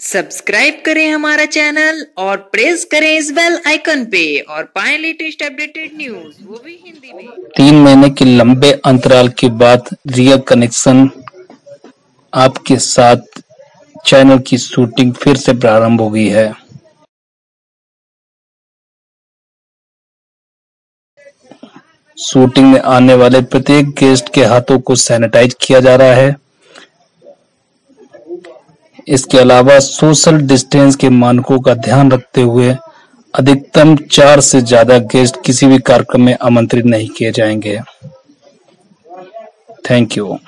Subscribe करें हमारा channel और प्रेस करें इस बेल आइकन पे और पाएं लेटेस्ट अपडेटेड न्यूज, वो भी हिंदी में। 3 महीने के लंबे अंतराल के बाद रियल कनेक्शन आपके साथ चैनल की शूटिंग फिर से प्रारंभ हो गई है। शूटिंग में आने वाले प्रत्येक गेस्ट के हाथों को सैनिटाइज किया जा रहा है। इसके अलावा सोशल डिस्टेंस के मानकों का ध्यान रखते हुए अधिकतम 4 से ज्यादा गेस्ट किसी भी कार्यक्रम में आमंत्रित नहीं किए जाएंगे। Thank you.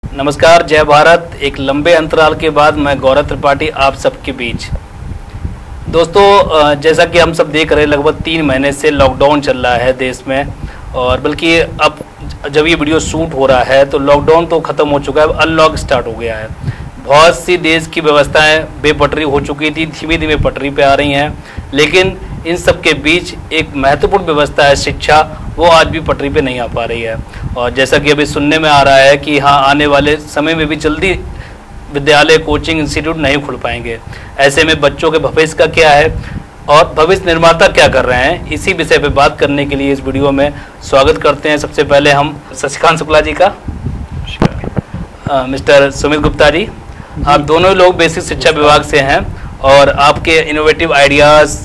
नमस्कार, जय भारत। एक लंबे अंतराल के बाद मैं गौरव त्रिपाठी आप सबके बीच। दोस्तों, जैसा कि हम सब देख रहे हैं, लगभग 3 महीने से लॉकडाउन चल रहा है देश में, और बल्कि अब जब ये वीडियो शूट हो रहा है तो लॉकडाउन तो ख़त्म हो चुका है, अब अनलॉक स्टार्ट हो गया है। बहुत सी देश की व्यवस्थाएं बेपटरी हो चुकी थी, धीमे धीमे पटरी पे आ रही हैं, लेकिन इन सब के बीच एक महत्वपूर्ण व्यवस्था है शिक्षा, वो आज भी पटरी पे नहीं आ पा रही है। और जैसा कि अभी सुनने में आ रहा है कि हाँ, आने वाले समय में भी जल्दी विद्यालय, कोचिंग इंस्टीट्यूट नहीं खुल पाएंगे। ऐसे में बच्चों के भविष्य का क्या है और भविष्य निर्माता क्या कर रहे हैं, इसी विषय पे बात करने के लिए इस वीडियो में स्वागत करते हैं। सबसे पहले हम शशिकांत शुक्ला जी का, मिस्टर सुमित गुप्ता जी, आप दोनों लोग बेसिक शिक्षा विभाग से हैं और आपके इनोवेटिव आइडियाज़,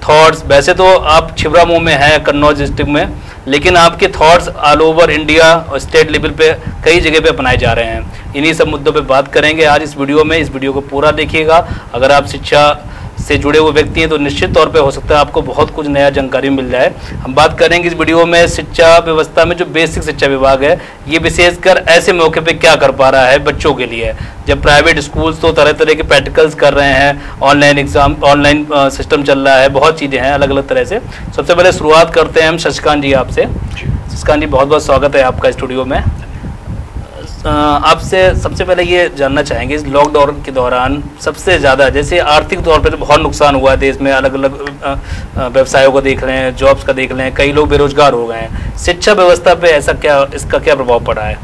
थॉट्स, वैसे तो आप छिबरा मुँह में हैं कन्नौज डिस्ट्रिक्ट में, लेकिन आपके थॉट्स ऑल ओवर इंडिया और स्टेट लेवल पे कई जगह पे अपनाए जा रहे हैं। इन्हीं सब मुद्दों पे बात करेंगे आज इस वीडियो में। इस वीडियो को पूरा देखिएगा। अगर आप शिक्षा से जुड़े हुए व्यक्ति हैं तो निश्चित तौर पे हो सकता है आपको बहुत कुछ नया जानकारी मिल जाए। हम बात करेंगे इस वीडियो में शिक्षा व्यवस्था में जो बेसिक शिक्षा विभाग है, ये विशेषकर ऐसे मौके पे क्या कर पा रहा है बच्चों के लिए, जब प्राइवेट स्कूल्स तो तरह तरह के प्रैक्टिकल्स कर रहे हैं, ऑनलाइन एग्जाम, ऑनलाइन सिस्टम चल रहा है, बहुत चीज़ें हैं अलग अलग तरह से। सबसे पहले शुरुआत करते हैं हम शशिकांत जी आपसे। शशिकांत जी, बहुत बहुत स्वागत है आपका स्टूडियो में। आपसे सबसे पहले ये जानना चाहेंगे, इस लॉकडाउन के दौरान सबसे ज़्यादा, जैसे आर्थिक तौर पे तो बहुत नुकसान हुआ है देश में, अलग अलग व्यवसायों को देख रहे हैं, जॉब्स का देख रहे हैं, कई लोग बेरोजगार हो गए हैं। शिक्षा व्यवस्था पे ऐसा क्या, इसका क्या प्रभाव पड़ा है?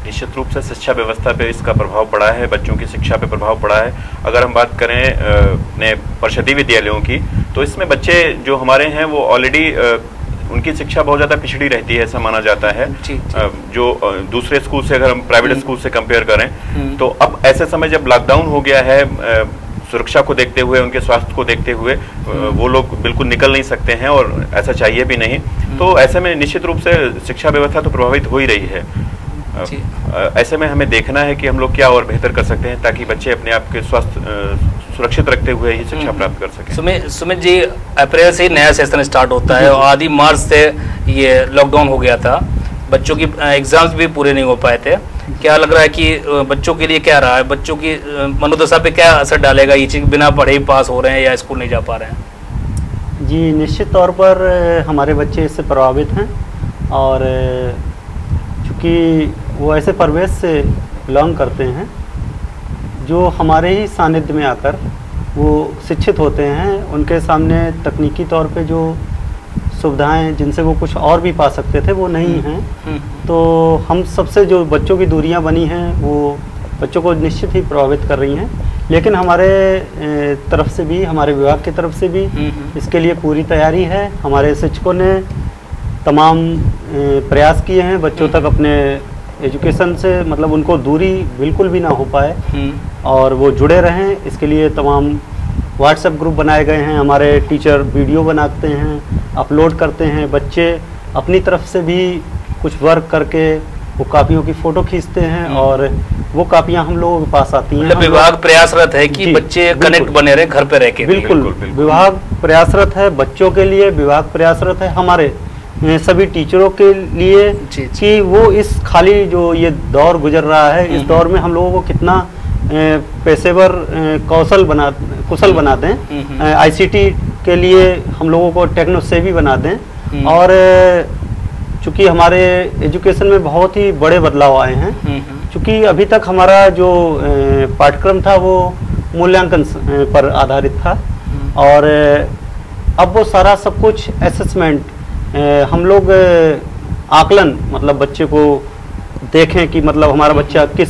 निश्चित रूप से शिक्षा व्यवस्था पे इसका प्रभाव पड़ा है, बच्चों की शिक्षा पे प्रभाव पड़ा है। अगर हम बात करें अपने परिषदीय विद्यालयों की, तो इसमें बच्चे जो हमारे हैं वो ऑलरेडी उनकी शिक्षा बहुत ज़्यादा पिछड़ी रहती है, ऐसा माना जाता है। जो दूसरे स्कूल से, अगर हम प्राइवेट स्कूल से कंपेयर करें, तो अब ऐसे समय जब लॉकडाउन हो गया है, सुरक्षा को देखते हुए, उनके स्वास्थ्य को देखते हुए वो लोग बिल्कुल निकल नहीं सकते हैं और ऐसा चाहिए भी नहीं। तो ऐसे में निश्चित रूप से शिक्षा व्यवस्था तो प्रभावित हो ही रही है। ऐसे में हमें देखना है कि हम लोग क्या और बेहतर कर सकते हैं ताकि बच्चे अपने आप के स्वास्थ्य सुरक्षित रखते हुए ही शिक्षा प्राप्त कर सकें। सुमित जी, अप्रैल से ही नया सेशन स्टार्ट होता है और आदि मार्च से ये लॉकडाउन हो गया था, बच्चों की एग्जाम्स भी पूरे नहीं हो पाए थे। क्या लग रहा है कि बच्चों के लिए क्या रहा है, बच्चों की मनोदशा पे क्या असर डालेगा ये चीज़, बिना पढ़े ही पास हो रहे हैं या स्कूल नहीं जा पा रहे हैं? जी, निश्चित तौर पर हमारे बच्चे इससे प्रभावित हैं और चूँकि वो ऐसे परिवेश से बिलोंग करते हैं जो हमारे ही सानिध्य में आकर वो शिक्षित होते हैं, उनके सामने तकनीकी तौर पे जो सुविधाएं जिनसे वो कुछ और भी पा सकते थे वो नहीं हैं। तो हम सबसे जो बच्चों की दूरियां बनी हैं वो बच्चों को निश्चित ही प्रभावित कर रही हैं, लेकिन हमारे तरफ से भी, हमारे विभाग की तरफ से भी इसके लिए पूरी तैयारी है। हमारे शिक्षकों ने तमाम प्रयास किए हैं बच्चों तक अपने एजुकेशन से, मतलब उनको दूरी बिल्कुल भी ना हो पाए और वो जुड़े रहें। इसके लिए तमाम व्हाट्सएप ग्रुप बनाए गए हैं, हमारे टीचर वीडियो बनाते हैं, अपलोड करते हैं, बच्चे अपनी तरफ से भी कुछ वर्क करके वो कापियों की फ़ोटो खींचते हैं और वो कापियाँ हम लोगों के पास आती हैं। मतलब विभाग प्रयासरत है कि बच्चे कनेक्ट बने रहे घर पे रह के। बिल्कुल, विभाग प्रयासरत है बच्चों के लिए, विभाग प्रयासरत है हमारे सभी टीचरों के लिए कि वो इस खाली जो ये दौर गुजर रहा है, इस दौर में हम लोगों को कितना पेशेवर कुशल बना दें, आईसीटी के लिए हम लोगों को टेक्नो सेवी बना दें। और चूँकि हमारे एजुकेशन में बहुत ही बड़े बदलाव आए हैं, चूँकि अभी तक हमारा जो पाठ्यक्रम था वो मूल्यांकन पर आधारित था और अब वो सारा सब कुछ असेसमेंट हम लोग आकलन, मतलब बच्चे को देखें कि मतलब हमारा बच्चा किस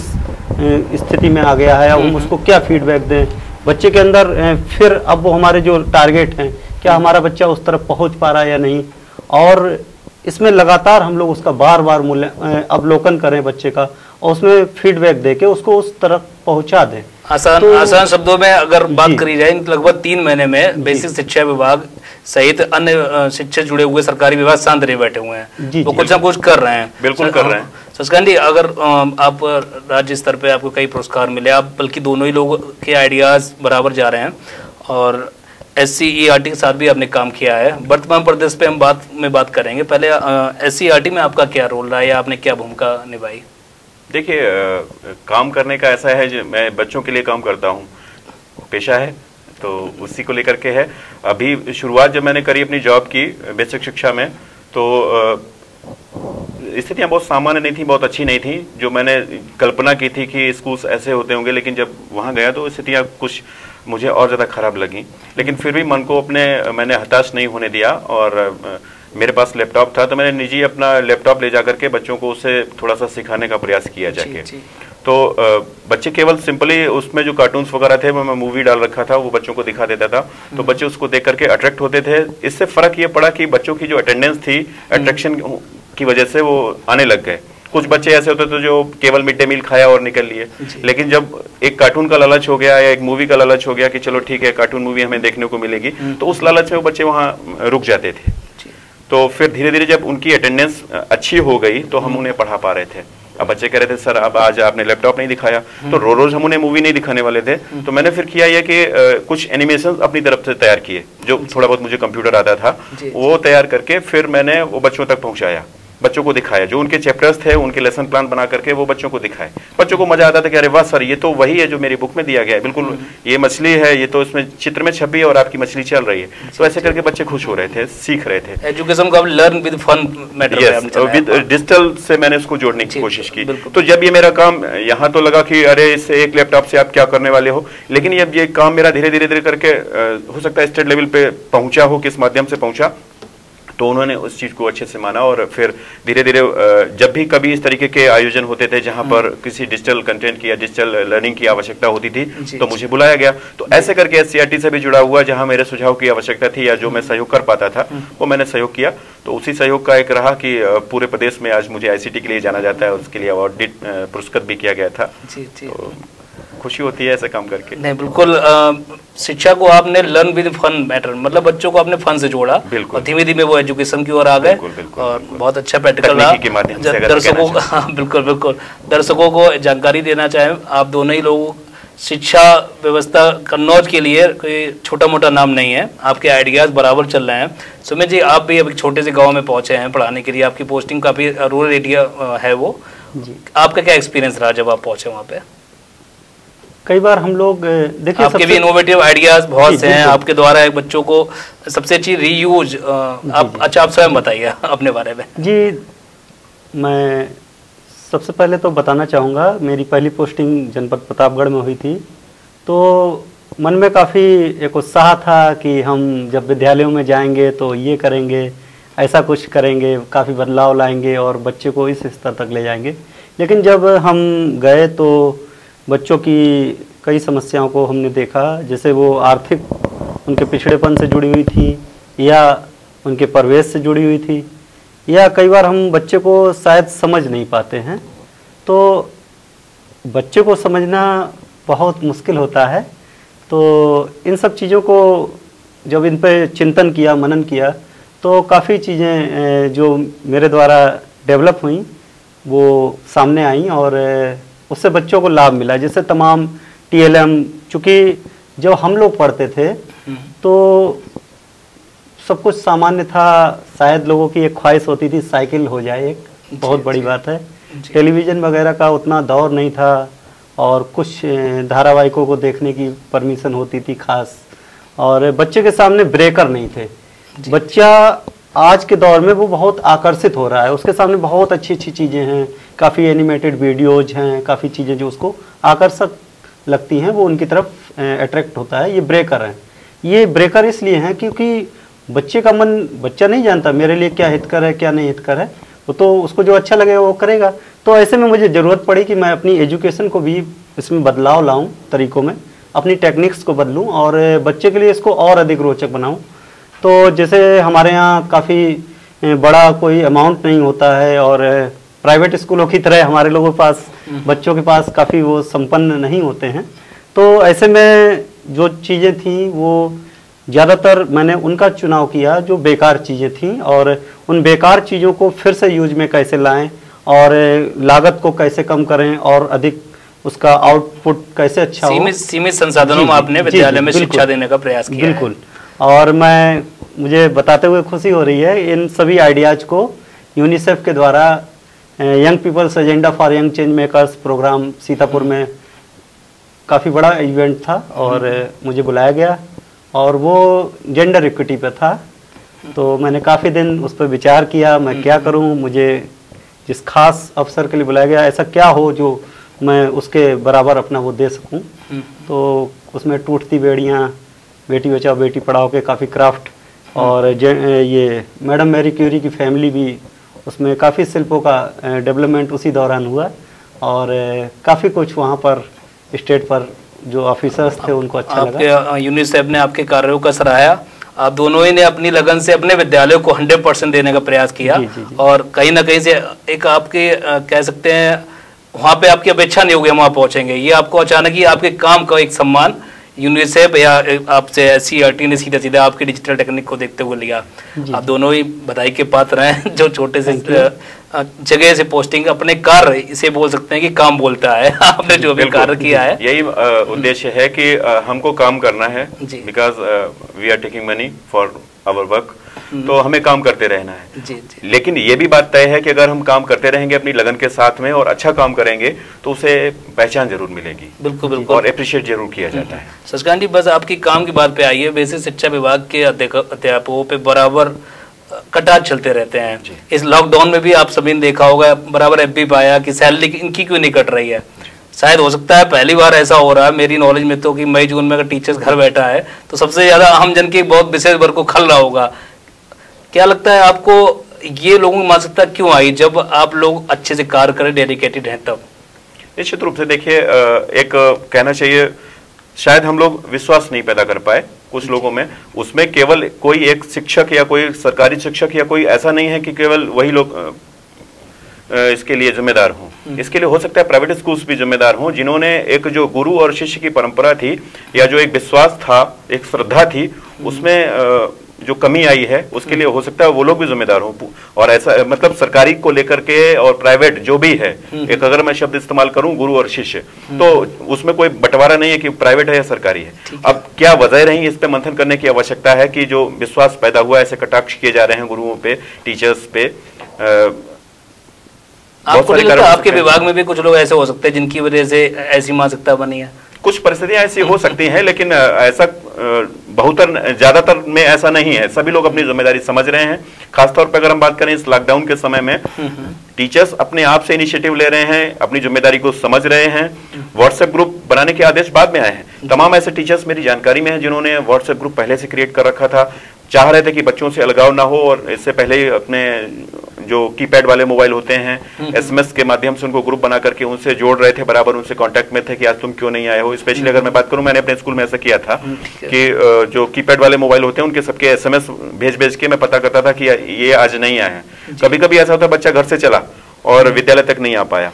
स्थिति में आ गया है, हम उसको क्या फीडबैक दें बच्चे के अंदर। फिर अब वो हमारे जो टारगेट हैं, क्या हमारा बच्चा उस तरफ पहुंच पा रहा है या नहीं, और इसमें लगातार हम लोग उसका बार बार अवलोकन करें बच्चे का, और उसमें फीडबैक दे के उसको उस तरफ पहुंचा दें। आसान शब्दों में अगर बात करी जाए, लगभग 3 महीने में बेसिक शिक्षा विभाग सहित अन्य शिक्षा जुड़े हुए सरकारी विभाग शांत रहे बैठे हुए हैं, वो कुछ ना कुछ कर रहे हैं। बिल्कुल कर रहे हैं। शशिकांत जी, अगर आप राज्य स्तर पे आपको कई पुरस्कार मिले, आप बल्कि दोनों ही लोगों के आइडियाज बराबर जा रहे हैं, और SCERT के साथ भी आपने काम किया है। वर्तमान प्रदेश पे हम बात करेंगे। पहले SCERT में आपका क्या रोल रहा है या आपने क्या भूमिका निभाई? देखिए, काम करने का ऐसा है, जो मैं बच्चों के लिए काम करता हूँ, पेशा है, तो उसी को लेकर के है। अभी शुरुआत जब मैंने करी अपनी जॉब की बेसिक शिक्षा में, तो स्थितियाँ बहुत सामान्य नहीं थी, बहुत अच्छी नहीं थी। जो मैंने कल्पना की थी कि स्कूल्स ऐसे होते होंगे, लेकिन जब वहाँ गया तो स्थितियाँ कुछ मुझे और ज़्यादा खराब लगी। लेकिन फिर भी मन को मैंने हताश नहीं होने दिया, और मेरे पास लैपटॉप था, तो मैंने निजी अपना लैपटॉप ले जाकर के बच्चों को उससे थोड़ा सा सिखाने का प्रयास किया जाके। तो बच्चे केवल सिंपली उसमें जो कार्टून्स वगैरह थे, मैं मूवी डाल रखा था, वो बच्चों को दिखा देता था, तो बच्चे उसको देख करके अट्रैक्ट होते थे। इससे फ़र्क ये पड़ा कि बच्चों की जो अटेंडेंस थी, अट्रैक्शन की वजह से वो आने लग गए। कुछ बच्चे ऐसे होते थे जो केवल मिड डे मील खाया और निकल लिए, लेकिन जब एक कार्टून का लालच हो गया या एक मूवी का लालच हो गया कि चलो ठीक है कार्टून मूवी हमें देखने को मिलेगी, तो उस लालच में वो बच्चे वहाँ रुक जाते थे। तो फिर धीरे धीरे जब उनकी अटेंडेंस अच्छी हो गई तो हम उन्हें पढ़ा पा रहे थे। अब बच्चे कह रहे थे सर अब आज आपने लैपटॉप नहीं दिखाया, तो रोज हम उन्हें मूवी नहीं दिखाने वाले थे। तो मैंने फिर किया यह कि कुछ एनिमेशन अपनी तरफ से तैयार किए, जो थोड़ा बहुत मुझे कंप्यूटर आता था, वो तैयार करके फिर मैंने वो बच्चों तक पहुंचाया, बच्चों को दिखाया। जो उनके चैप्टर्स थे उनके लेसन प्लान बना करके वो बच्चों को दिखाए। बच्चों को मजा आता था कि अरे वाह सर, ये तो वही है जो मेरी बुक में दिया गया है, बिल्कुल ये मछली है, ये तो इसमें चित्र में छपी है और आपकी मछली चल रही है। तो ऐसे करके बच्चे खुश हो रहे थे, सीख रहे थे। एजुकेशन को learn with fun matter with digital से मैंने उसको जोड़ने की कोशिश की। तो जब ये मेरा काम यहाँ तो लगा कि अरे इससे एक लैपटॉप से आप क्या करने वाले हो, लेकिन जब ये काम मेरा धीरे धीरे करके हो सकता है स्टेट लेवल पे पहुंचा हो, किस माध्यम से पहुंचा, तो उन्होंने उस चीज़ को अच्छे से माना। और फिर धीरे धीरे जब भी कभी इस तरीके के आयोजन होते थे जहां पर किसी डिजिटल कंटेंट की या डिजिटल लर्निंग की आवश्यकता होती थी, तो मुझे बुलाया गया। तो ऐसे करके SCERT से भी जुड़ा हुआ, जहां मेरे सुझाव की आवश्यकता थी या जो मैं सहयोग कर पाता था वो मैंने सहयोग किया। तो उसी सहयोग का एक रहा कि पूरे प्रदेश में आज मुझे ICT के लिए जाना जाता है, उसके लिए अवार्ड पुरस्कृत भी किया गया था। तो खुशी होती है ऐसा काम करके। नहीं, बिल्कुल। शिक्षा को आपने लर्न विद फन मैटर, मतलब बच्चों को आपने फन से जोड़ा और धीमे धीमे वो एजुकेशन की ओर आ गए, और बहुत अच्छा प्रैक्टिकल रहा दर्शकों को। हाँ बिल्कुल बिल्कुल, दर्शकों को जानकारी देना चाहें, आप दोनों ही लोग शिक्षा व्यवस्था कन्नौज के लिए कोई छोटा मोटा नाम नहीं है, आपके आइडियाज बराबर चल रहे हैं। सुमित जी, आप भी अब एक छोटे से गाँव में पहुंचे हैं पढ़ाने के लिए, आपकी पोस्टिंग काफी रूरल एरिया है वो, आपका क्या एक्सपीरियंस रहा जब आप पहुंचे वहाँ पे? कई बार हम लोग देखिए, आपके भी इनोवेटिव आइडियाज बहुत से हैं, आपके द्वारा एक बच्चों को सबसे अच्छी रीयूज आप स्वयं बताइए अपने बारे में। जी, मैं सबसे पहले तो बताना चाहूँगा, मेरी पहली पोस्टिंग जनपद प्रतापगढ़ में हुई थी, तो मन में काफ़ी एक उत्साह था कि हम जब विद्यालयों में जाएंगे तो ये करेंगे, ऐसा कुछ करेंगे, काफ़ी बदलाव लाएंगे और बच्चे को इस स्तर तक ले जाएंगे। लेकिन जब हम गए तो बच्चों की कई समस्याओं को हमने देखा, जैसे वो आर्थिक उनके पिछड़ेपन से जुड़ी हुई थी, या उनके परिवेश से जुड़ी हुई थी, या कई बार हम बच्चे को शायद समझ नहीं पाते हैं। तो बच्चे को समझना बहुत मुश्किल होता है। तो इन सब चीज़ों को जब इन पे चिंतन किया, मनन किया, तो काफ़ी चीज़ें जो मेरे द्वारा डेवलप हुई वो सामने आई, और उससे बच्चों को लाभ मिला। जैसे तमाम TLM, चूँकि जब हम लोग पढ़ते थे तो सब कुछ सामान्य था, शायद लोगों की एक ख्वाहिश होती थी साइकिल हो जाए, एक बहुत बड़ी बात है। टेलीविज़न वगैरह का उतना दौर नहीं था, और कुछ धारावाहिकों को देखने की परमिशन होती थी खास, और बच्चे के सामने ब्रेकर नहीं थे। बच्चा आज के दौर में वो बहुत आकर्षित हो रहा है, उसके सामने बहुत अच्छी अच्छी चीज़ें हैं, काफ़ी एनिमेटेड वीडियोज हैं, काफ़ी चीज़ें जो उसको आकर्षक लगती हैं, वो उनकी तरफ अट्रैक्ट होता है। ये ब्रेकर हैं। ये ब्रेकर इसलिए हैं क्योंकि बच्चे का मन, बच्चा नहीं जानता मेरे लिए क्या हितकर है क्या नहीं हितकर है, वो तो उसको जो अच्छा लगेगा वो करेगा। तो ऐसे में मुझे ज़रूरत पड़ी कि मैं अपनी एजुकेशन को भी इसमें बदलाव लाऊं, तरीकों में अपनी टेक्निक्स को बदलूं और बच्चे के लिए इसको और अधिक रोचक बनाऊं। तो जैसे हमारे यहाँ काफ़ी बड़ा कोई अमाउंट नहीं होता है और प्राइवेट स्कूलों की तरह हमारे लोगों के पास, बच्चों के पास काफ़ी वो संपन्न नहीं होते हैं। तो ऐसे में जो चीज़ें थी वो ज़्यादातर मैंने उनका चुनाव किया जो बेकार चीज़ें थीं, और उन बेकार चीज़ों को फिर से यूज में कैसे लाएं और लागत को कैसे कम करें और अधिक उसका आउटपुट कैसे अच्छा हो। सीमित संसाधनों में आपने विद्यालय में शिक्षा देने का प्रयास किया। बिल्कुल। और मुझे बताते हुए खुशी हो रही है, इन सभी आइडियाज़ को यूनिसेफ के द्वारा young peoples agenda for young change makers program Sitapur में काफ़ी बड़ा इवेंट था और मुझे बुलाया गया और वो जेंडर इक्विटी पे था। तो मैंने काफ़ी दिन उस पर विचार किया, मैं क्या करूं, मुझे जिस खास अवसर के लिए बुलाया गया ऐसा क्या हो जो मैं उसके बराबर अपना वो दे सकूं। तो उसमें टूटती बेड़ियाँ, बेटी बचाओ बेटी पढ़ाओ के काफ़ी क्राफ्ट और ये मैडम मैरी क्यूरी की फैमिली भी, उसमें काफ़ी शिल्पों का डेवलपमेंट उसी दौरान हुआ और काफ़ी कुछ वहाँ पर स्टेट पर जो ऑफिसर्स थे उनको अच्छा लगा। यूनिसेफ ने आपके कार्यों का सराहा। आप दोनों ही ने अपनी लगन से अपने विद्यालय को 100% देने का प्रयास किया। जी। और कहीं ना कहीं से एक आपके कह सकते हैं वहाँ पे आपकी अपेक्षा नहीं होगी हम वहाँ पहुँचेंगे, ये आपको अचानक ही आपके काम का एक सम्मान यूनिसेफ या आपसे SCERT ने सीधा सीधा आपकी डिजिटल टेक्निक को देखते हुए लिया। आप दोनों ही बधाई के पात्र हैं जो छोटे से जगह से पोस्टिंग अपने कार्य, इसे बोल सकते हैं कि काम बोलता है। आपने जो भी कार्य किया है, यही उद्देश्य है कि हमको काम करना है, because we are taking money for our work, तो हमें काम करते रहना है। जी जी। लेकिन ये भी बात तय है कि अगर हम काम करते रहेंगे अपनी लगन के साथ में और अच्छा काम करेंगे तो उसे पहचान जरूर मिलेगी। बिल्कुल बिल्कुल। और अप्रिशिएट जरूर किया जाता है। शशिकांत जी, बस आपकी काम की बात पे आइए। वैसे शिक्षा विभाग के अध्यापकों पे बराबर कटाच चलते रहते हैं। इस लॉकडाउन में भी आप सभी ने देखा होगा, बराबर FB पाया कि सैलरी इनकी क्यों नहीं कट रही है। शायद हो सकता है पहली बार ऐसा हो रहा है मेरी नॉलेज में तो कि मई जून में अगर टीचर्स घर बैठा है तो सबसे ज्यादा आम जन के बहुत विशेष वर्ग को खल रहा होगा। क्या लगता है आपको, ये लोगों की मानसिकता क्यों आई जब आप लोग अच्छे से कार्य करें, डेडिकेटेड हैं तब? निश्चित रूप से देखिए, एक कहना चाहिए शायद हम लोग विश्वास नहीं पैदा कर पाए कुछ लोगों में। उसमें केवल कोई एक शिक्षक या कोई सरकारी शिक्षक या कोई ऐसा नहीं है कि केवल वही लोग इसके लिए जिम्मेदार हों। इसके लिए हो सकता है प्राइवेट स्कूल्स भी जिम्मेदार हों, जिन्होंने एक जो गुरु और शिष्य की परंपरा थी या जो एक विश्वास था, एक श्रद्धा थी, उसमें जो कमी आई है उसके लिए हो सकता है वो लोग भी जिम्मेदार हों। और ऐसा मतलब सरकारी को लेकर के और प्राइवेट जो भी है, एक अगर मैं शब्द इस्तेमाल करूं गुरु और शिष्य, तो उसमें कोई बंटवारा नहीं है कि प्राइवेट है या सरकारी है। अब क्या वजह रही, इस पे मंथन करने की आवश्यकता है कि जो विश्वास पैदा हुआ, ऐसे कटाक्ष किए जा रहे हैं गुरुओं पे, टीचर्स पे। आपको नहीं लगता आपके विभाग में भी कुछ लोग ऐसे हो सकते हैं जिनकी वजह से ऐसी मानसिकता बनी है? कुछ परिस्थितियां ऐसी हो सकती हैं, लेकिन ऐसा बहुतर ज्यादातर में ऐसा नहीं है। सभी लोग अपनी जिम्मेदारी समझ रहे हैं। खासतौर पर अगर हम बात करें इस लॉकडाउन के समय में, टीचर्स अपने आप से इनिशिएटिव ले रहे हैं, अपनी जिम्मेदारी को समझ रहे हैं। व्हाट्सएप ग्रुप बनाने के आदेश बाद में आए हैं। तमाम ऐसे टीचर्स मेरी जानकारी में हैं जिन्होंने व्हाट्सएप ग्रुप पहले से क्रिएट कर रखा था, चाह रहे थे कि बच्चों से अलगाव ना हो, और इससे पहले ही अपने जो कीपैड वाले मोबाइल होते हैं SMS के माध्यम से उनको ग्रुप बना करके उनसे जोड़ रहे थे, बराबर उनसे कांटेक्ट में थे कि आज तुम क्यों नहीं आए हो। स्पेशली अगर मैं बात करूं, मैंने अपने स्कूल में ऐसा किया था कि जो कीपैड वाले मोबाइल होते हैं उनके सबके SMS भेज के मैं पता करता था कि ये आज नहीं आए हैं। कभी कभी ऐसा होता बच्चा घर से चला और विद्यालय तक नहीं आ पाया,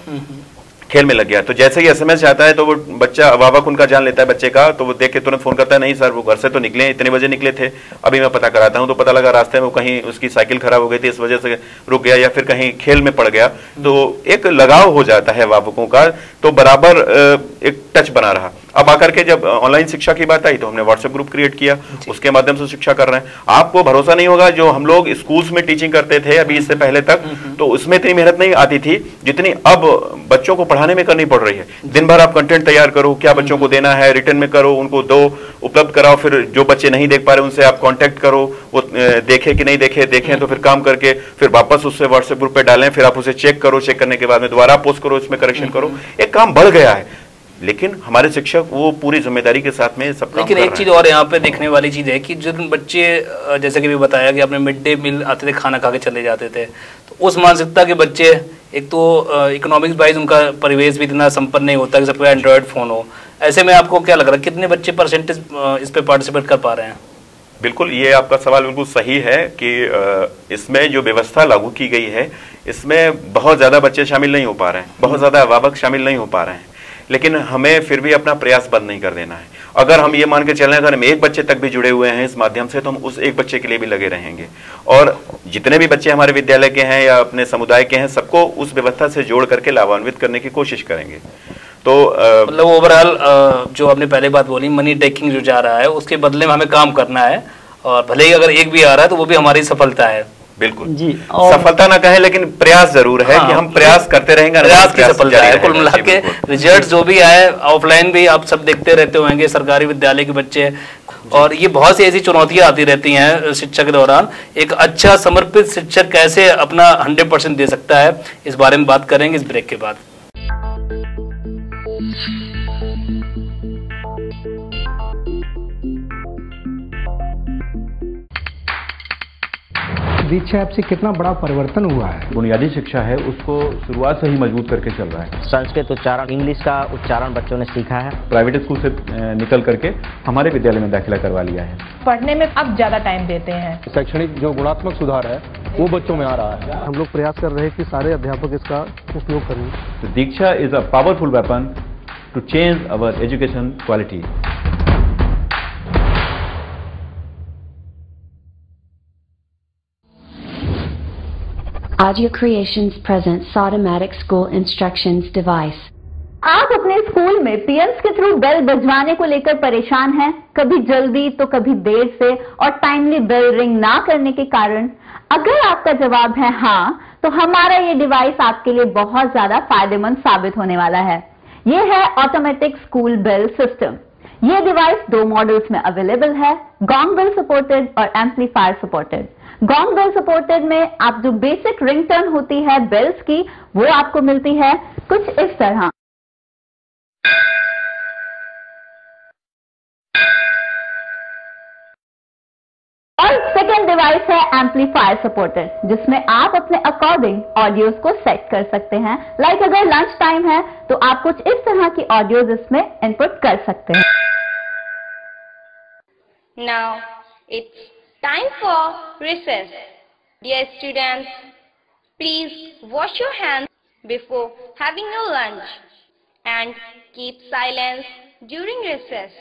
खेल में लग गया, तो जैसे ही SMS आता है तो वो बच्चा अभिभावक उनका जान लेता है बच्चे का, तो वो देख के तुरंत फोन करता है, नहीं सर वो घर से तो निकले, इतने बजे निकले थे, अभी मैं पता कराता हूँ। तो पता लगा रास्ते में कहीं उसकी साइकिल खराब हो गई थी, इस वजह से रुक गया, या फिर कहीं खेल में पड़ गया। तो एक लगाव हो जाता है अभिभावकों का, तो बराबर एक टच बना रहा। अब आकर के जब ऑनलाइन शिक्षा की बात आई तो हमने व्हाट्सएप ग्रुप क्रिएट किया, उसके माध्यम से शिक्षा कर रहे हैं। आपको भरोसा नहीं होगा, जो हम लोग स्कूल्स में टीचिंग करते थे अभी इससे पहले तक, तो उसमें इतनी मेहनत नहीं आती थी जितनी अब बच्चों को पढ़ाने में करनी पड़ रही है। दिन भर आप कंटेंट तैयार करो, क्या बच्चों को देना है, रिटर्न में करो, उनको दो, उपलब्ध कराओ, फिर जो बच्चे नहीं देख पा रहे उनसे आप कांटेक्ट करो, वो देखे कि नहीं देखे, देखें तो फिर काम करके फिर वापस उससे व्हाट्सएप ग्रुप पे डालें, फिर आप उसे चेक करो, चेक करने के बाद में दोबारा पोस्ट करो, इसमें करेक्शन करो। एक काम बढ़ गया है। लेकिन हमारे शिक्षक वो पूरी जिम्मेदारी के साथ में सब काम लेकिन कर एक रहे चीज हैं। और यहाँ पे देखने वाली चीज है कि जिन बच्चे जैसे कि भी बताया कि आपने मिड डे मील आते थे, खाना खा के चले जाते थे, तो उस मानसिकता के बच्चे, एक तो इकोनॉमिक्स वाइज उनका परिवेश भी इतना संपन्न नहीं होता कि सबके एंड्रॉयड फोन हो, ऐसे में आपको क्या लग रहा है कितने बच्चे परसेंटेज इस पे पार्टिसिपेट कर पा रहे हैं? बिल्कुल, ये आपका सवाल बिल्कुल सही है कि इसमें जो व्यवस्था लागू की गई है इसमें बहुत ज़्यादा बच्चे शामिल नहीं हो पा रहे हैं, बहुत ज़्यादा अभिभावक शामिल नहीं हो पा रहे हैं, लेकिन हमें फिर भी अपना प्रयास बंद नहीं कर देना है। अगर हम ये मान के चल रहे हैं अगर हम एक बच्चे तक भी जुड़े हुए हैं इस माध्यम से, तो हम उस एक बच्चे के लिए भी लगे रहेंगे, और जितने भी बच्चे हमारे विद्यालय के हैं या अपने समुदाय के हैं सबको उस व्यवस्था से जोड़ करके लाभान्वित करने की कोशिश करेंगे। तो मतलब ओवरऑल जो आपने पहले बात बोली, मनी टेकिंग जो जा रहा है उसके बदले में हमें काम करना है, और भले ही अगर एक भी आ रहा है तो वो भी हमारी सफलता है। बिल्कुल जी, और सफलता ना कहें लेकिन प्रयास जरूर है कि हम प्रयास करते रहेंगे, प्रयास की सफलता जारी है। कुल रहेगा। मिला जी, के बिल्कुल। रिजल्ट जो भी आए, ऑफलाइन भी आप सब देखते रहते होंगे, सरकारी विद्यालय के बच्चे, और ये बहुत सी ऐसी चुनौतियां आती रहती हैं शिक्षा के दौरान। एक अच्छा समर्पित शिक्षक कैसे अपना 100% दे सकता है, इस बारे में बात करेंगे इस ब्रेक के बाद। दीक्षा ऐप से कितना बड़ा परिवर्तन हुआ है। बुनियादी शिक्षा है उसको शुरुआत से ही मजबूत करके चल रहा है। संस्कृत उच्चारण, इंग्लिश का उच्चारण बच्चों ने सीखा है। प्राइवेट स्कूल से निकल करके हमारे विद्यालय में दाखिला करवा लिया है। पढ़ने में अब ज्यादा टाइम देते हैं। शैक्षणिक जो गुणात्मक सुधार है वो बच्चों में आ रहा है। हम लोग प्रयास कर रहे हैं कि सारे अध्यापक इसका उपयोग करें। तो Diksha is a powerful weapon to change our education quality. Audio Creations presents Automatic School Instructions Device. आप अपने स्कूल में पीएम्स के थ्रू बेल बजवाने को लेकर परेशान हैं, कभी जल्दी तो कभी देर से, और टाइमली बेल रिंग ना करने के कारण? अगर आपका जवाब है हाँ, तो हमारा ये डिवाइस आपके लिए बहुत ज्यादा फायदेमंद साबित होने वाला है। ये है ऑटोमेटिक स्कूल बेल सिस्टम। ये डिवाइस 2 मॉडल्स में अवेलेबल है, गॉन्ग बेल सपोर्टेड और amplifier supported. Gong bell supported में आप जो बेसिक रिंगटोन होती है बेल्स की, वो आपको मिलती है कुछ इस तरह। और सेकेंड डिवाइस है एम्पलीफायर सपोर्टेड, जिसमें आप अपने अकॉर्डिंग ऑडियोज को सेट कर सकते हैं। लाइक अगर लंच टाइम है तो आप कुछ इस तरह की ऑडियोज इसमें इनपुट कर सकते हैं। Now it's time for recess. Dear students, please wash your hands before having your lunch and keep silence during recess.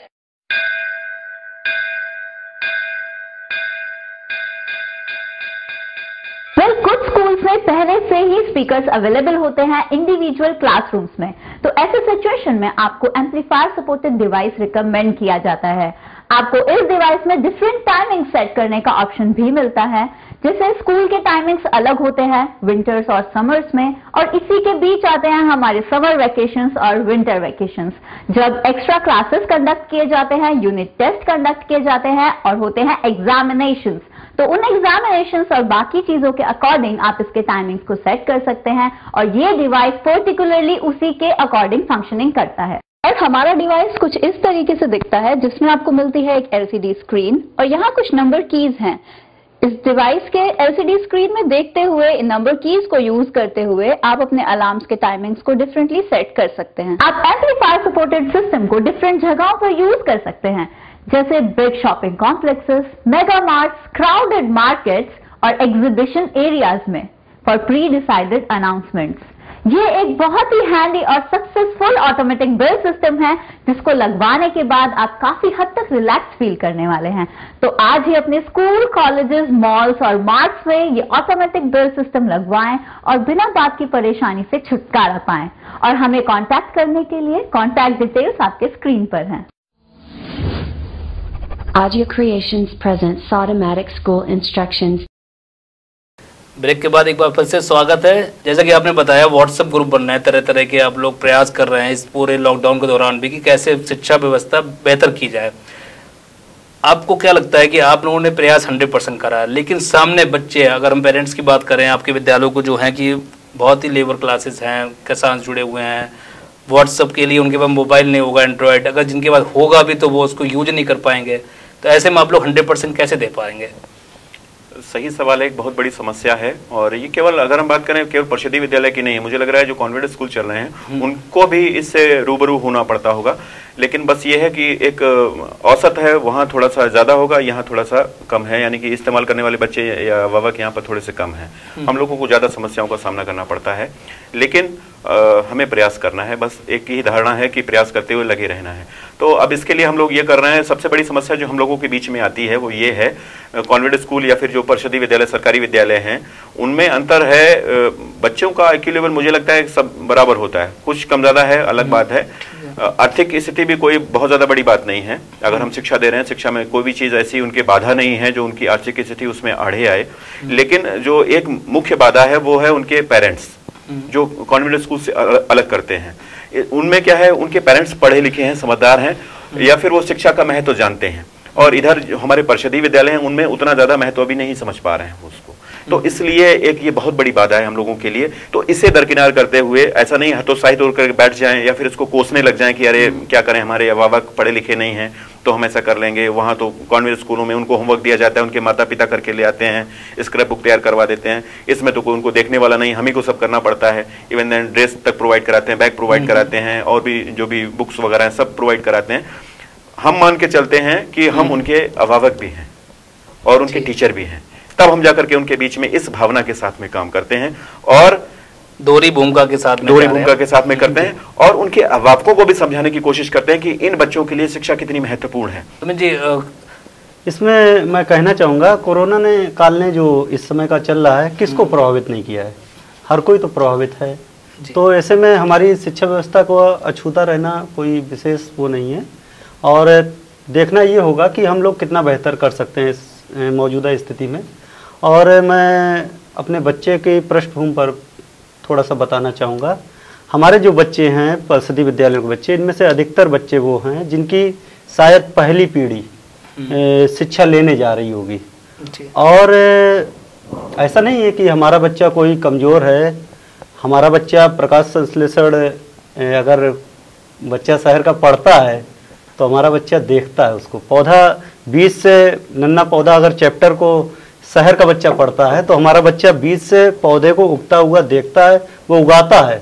कुछ स्कूल्स में पहले से ही स्पीकर्स अवेलेबल होते हैं इंडिविजुअल क्लासरूम्स में, तो ऐसे सिचुएशन में आपको एम्पलीफायर सपोर्टेड डिवाइस रिकमेंड किया जाता है। आपको इस डिवाइस में डिफरेंट टाइमिंग सेट करने का ऑप्शन भी मिलता है, जैसे स्कूल के टाइमिंग्स अलग होते हैं विंटर्स और समर्स में, और इसी के बीच आते हैं हमारे समर वेकेशंस और विंटर वेकेशंस, जब एक्स्ट्रा क्लासेस कंडक्ट किए जाते हैं, यूनिट टेस्ट कंडक्ट किए जाते हैं और होते हैं एग्जामिनेशंस। तो उन एग्जामिनेशंस और बाकी चीजों के अकॉर्डिंग आप इसके टाइमिंग्स को सेट कर सकते हैं, और ये डिवाइस पर्टिकुलरली उसी के अकॉर्डिंग फंक्शनिंग करता है। और हमारा डिवाइस कुछ इस तरीके से दिखता है, जिसमें आपको मिलती है एक LCD स्क्रीन और यहाँ कुछ नंबर कीज हैं। इस डिवाइस के LCD स्क्रीन में देखते हुए, इन नंबर कीज को यूज करते हुए आप अपने अलार्म्स के टाइमिंग्स को डिफरेंटली सेट कर सकते हैं। आप एम्पलीफायर सपोर्टेड सिस्टम को डिफरेंट जगहों पर यूज कर सकते हैं, जैसे big shopping complexes, mega marts, crowded markets और एग्जीबिशन एरियाज में फॉर प्री डिसाइडेड अनाउंसमेंट्स। ये एक बहुत ही हैंडी और सक्सेसफुल ऑटोमेटिक बेल सिस्टम है, जिसको लगवाने के बाद आप काफी हद तक रिलैक्स फील करने वाले हैं। तो आज ही अपने स्कूल, कॉलेजेस, मॉल्स और मार्ट्स में ये ऑटोमेटिक बेल सिस्टम लगवाएं और बिना बात की परेशानी से छुटकारा पाएं। और हमें कांटेक्ट करने के लिए कॉन्टैक्ट डिटेल्स आपके स्क्रीन पर हैं। Audio Creations presents Automatic School Instructions. Break के बाद एक बार फिर से स्वागत है। जैसा कि आपने बताया, व्हाट्सएप ग्रुप बन रहे हैं, तरह तरह के आप लोग प्रयास कर रहे हैं इस पूरे लॉकडाउन के दौरान भी कि कैसे शिक्षा व्यवस्था बेहतर की जाए। आपको क्या लगता है कि आप लोगों ने प्रयास 100% करा है, लेकिन सामने बच्चे, अगर हम पेरेंट्स की बात करें, आपके विद्यालयों को जो हैं कि बहुत ही लेबर क्लासेस हैं, किसान जुड़े हुए हैं, व्हाट्सअप के लिए उनके पास मोबाइल नहीं होगा एंड्रॉयड, अगर जिनके पास होगा भी तो वो उसको यूज नहीं कर पाएंगे, तो ऐसे में आप लोग 100% कैसे दे पाएंगे? सही सवाल है, एक बहुत बड़ी समस्या है। और ये केवल अगर हम बात करें केवल परिषदीय विद्यालय की नहीं है, मुझे लग रहा है जो कॉन्वेंट स्कूल चल रहे हैं उनको भी इससे रूबरू होना पड़ता होगा। लेकिन बस ये है कि एक औसत है, वहाँ थोड़ा सा ज़्यादा होगा, यहाँ थोड़ा सा कम है, यानी कि इस्तेमाल करने वाले बच्चे या अभिभावक यहाँ पर थोड़े से कम हैं। हम लोगों को ज़्यादा समस्याओं का सामना करना पड़ता है, लेकिन हमें प्रयास करना है। बस एक ही धारणा है कि प्रयास करते हुए लगे रहना है। तो अब इसके लिए हम लोग ये कर रहे हैं। सबसे बड़ी समस्या जो हम लोगों के बीच में आती है वो ये है, कॉन्वेंट स्कूल या फिर जो परिषदीय विद्यालय सरकारी विद्यालय हैं उनमें अंतर है। बच्चों का IQ लेवल मुझे लगता है सब बराबर होता है, कुछ कम ज़्यादा है, अलग बात है। आर्थिक स्थिति भी कोई बहुत ज़्यादा बड़ी बात नहीं है। अगर हम शिक्षा दे रहे हैं, शिक्षा में कोई भी चीज़ ऐसी उनकी बाधा नहीं है जो उनकी आर्थिक स्थिति उसमें आड़े आए। लेकिन जो एक मुख्य बाधा है वो है उनके पेरेंट्स, जो कॉन्वेंट स्कूल से अलग करते हैं। उनमें क्या है, उनके पेरेंट्स पढ़े लिखे हैं, समझदार हैं, या फिर वो शिक्षा का महत्व जानते हैं। और इधर जो हमारे परिषदीय विद्यालय हैं उनमें उतना ज्यादा महत्व अभी नहीं समझ पा रहे हैं उसको। तो इसलिए एक ये बहुत बड़ी बाधा है हम लोगों के लिए। तो इसे दरकिनार करते हुए ऐसा नहीं हतोत्साहित होकर बैठ जाएं या फिर इसको कोसने लग जाएं कि अरे क्या करें, हमारे अभिभावक पढ़े लिखे नहीं हैं तो हम ऐसा कर लेंगे। वहाँ तो कॉन्वेंट स्कूलों में उनको होमवर्क दिया जाता है, उनके माता पिता करके ले आते हैं, स्क्रैप बुक तैयार करवा देते हैं, इसमें तो कोई उनको देखने वाला नहीं, हम ही को सब करना पड़ता है। इवन देन ड्रेस तक प्रोवाइड कराते हैं, बैग प्रोवाइड कराते हैं, और भी जो भी बुक्स वगैरह हैं सब प्रोवाइड कराते हैं। हम मान के चलते हैं कि हम उनके अभिभावक भी हैं और उनके टीचर भी हैं, तब हम जाकर के उनके बीच में इस भावना के साथ में काम करते हैं और दोहरी भूमिका के साथ में करते हैं और उनके अभिभावकों को भी समझाने की कोशिश करते हैं कि इन बच्चों के लिए शिक्षा कितनी महत्वपूर्ण है। सुमित जी, इसमें मैं कहना चाहूँगा, कोरोना ने काल ने जो इस समय का चल रहा है किसको प्रभावित नहीं किया है, हर कोई तो प्रभावित है। तो ऐसे में हमारी शिक्षा व्यवस्था को अछूता रहना कोई विशेष वो नहीं है, और देखना ये होगा कि हम लोग कितना बेहतर कर सकते हैं इस मौजूदा स्थिति में। और मैं अपने बच्चे की पृष्ठभूमि पर थोड़ा सा बताना चाहूँगा। हमारे जो बच्चे हैं परिषदीय विद्यालयों के बच्चे, इनमें से अधिकतर बच्चे वो हैं जिनकी शायद पहली पीढ़ी शिक्षा लेने जा रही होगी। और ऐसा नहीं है कि हमारा बच्चा कोई कमज़ोर है। हमारा बच्चा प्रकाश संश्लेषण, अगर बच्चा शहर का पढ़ता है तो हमारा बच्चा देखता है उसको। पौधा बीज से, नन्ना पौधा अगर चैप्टर को शहर का बच्चा पढ़ता है तो हमारा बच्चा बीज से पौधे को उगता हुआ देखता है, वो उगाता है।